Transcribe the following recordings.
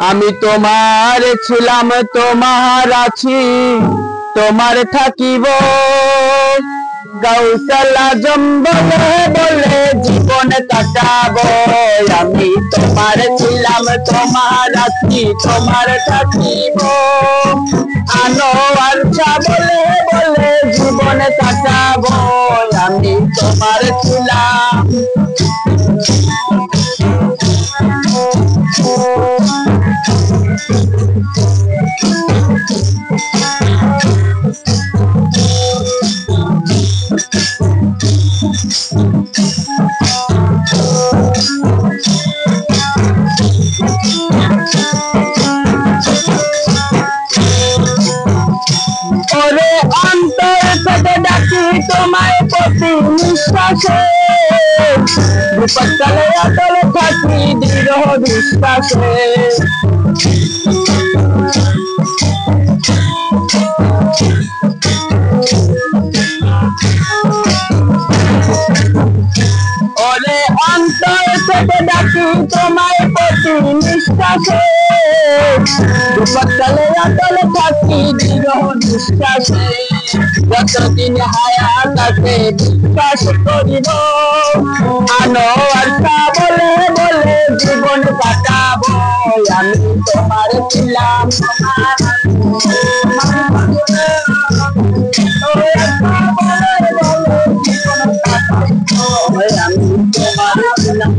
আমি তোমার ছিলাম, তোমার আছি, তোমার থাকিব। গাউসাল আজম বলে বলে জীবন কাটাবো। আমি তোমার ছিলাম, তোমার আছি, তোমার থাকিব। আনোয়ার শাহ বলে বলে জীবন কাটাবো। আমি তোমার ছিলাম। ওরে অন্তর থেকে ডাকি তোমায় প্রতি নিঃশ্বাসে। বিপদকালে অটল থাকি দৃঢ় বিশ্বাসে। ওরে অন্তর থেকে ডাকি তোমায় প্রতি নিঃশ্বাসে। বিপদকালে অটল থাকি দৃঢ় বিশ্বাসে। যতদিন হায়াত আছে বিশ্বাস করিব। আনোয়ার শাহ বলে বলে জীবন কাটাবো। আমি তোমার ছিলাম, তোমার আমি তোমার ছিলাম।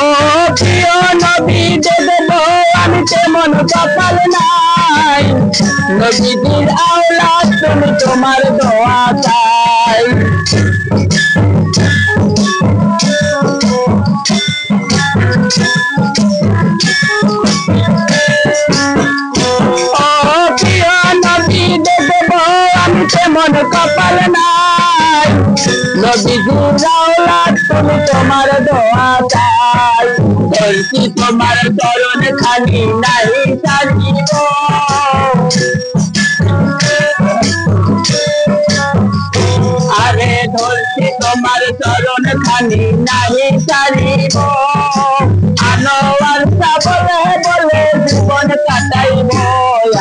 ও প্রিয় নবী দেব আমি তেমন কপাল নাই। নবীদের আওলাদ তুমি তোমার দোয়া চাই। ও প্রিয় নবী দেব আমি তেমন কপাল নাই। নবীদের আওলাদ তুমি তোমার দোয়া চাই। ধরছি তোমার চরণ খানি নাই সারিব। আরে ধরছি তোমার চরণ খানি নাই সারিব। আনোয়ার শাহ বলে বলে জীবন কাটাইব।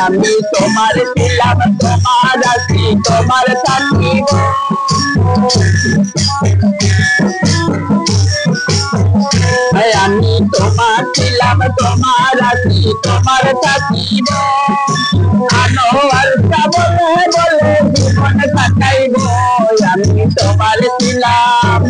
আমি তোমার ছিলাম, তোমার আছি, তোমার থাকিব। আমি তোমার ছিলাম, তোমার আছি, তোমার থাকিব। আনোয়ার শাহ বলে বলে জীবন কাটাইব। আমি তোমার ছিলাম।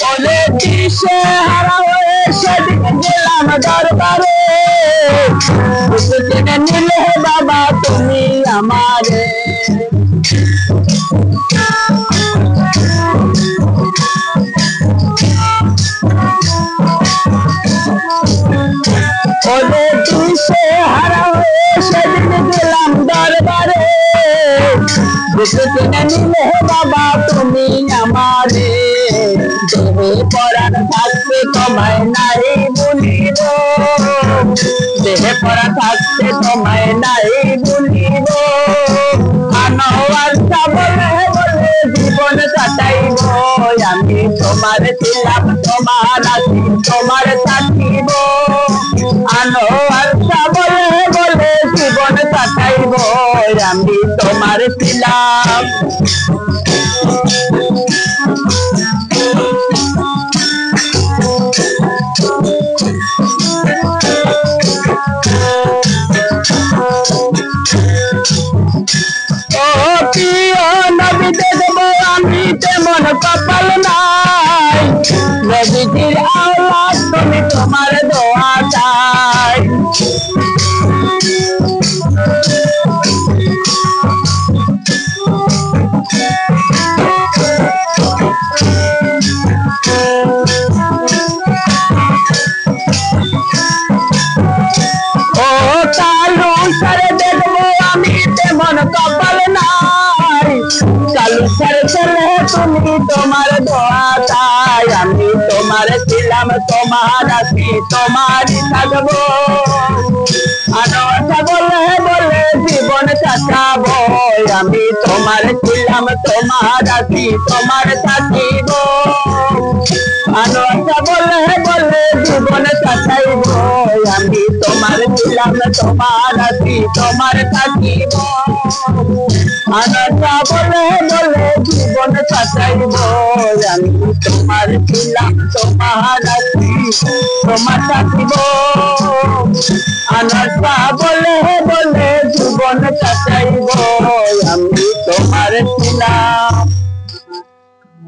বলে দিশে হারা হয়ে সেদিন গেলাম দরবারে। বুঝতে নিলে বাবা তুমি আমারে। বলে দিশে হারা হয়ে সেদিন গেলাম দরবারে। বুঝতে নিলে বাবা তুমি আমারে। দেহে পরাণ থাকতে তোমায় নাই ভুলিব। দেহে পরা থাকতে তোমায় নাই ভুলিব। আনোয়ার শাহ বলে বলে জীবন কাটাইব। আমি তোমার ছিলাম, তোমার আছি, তোমার থাকিব। আনোয়ার শাহ বলে বলে জীবন কাটাইব। আমি তোমার ছিলাম। ও প্রিয় নবী দেব আমি তেমন কপাল নাই। নবীজির আওলাদ তুমি তোমার দোয়া চাই। ও কালু সারে দেখবো আমি তেমন কপাল নাই। আমি তোমার দোয়া চাই, আমি তোমার ছিলাম তোমার আছি তোমারই থাকবো। ভালোবাসা বলে বলে জীবন কাটাবো, আমি তোমার ছিলাম তোমার আছি তোমার থাকিব। ভালোবাসা বলে বলে জীবন কাটাইব, আমি তোমার ছিলাম তোমার আছি তোমার থাকিব। ভালোবাসা বলে বলে জীবন কাটাইব, আমি তোমার ছিলাম তোমার আছি তোমার থাকিব।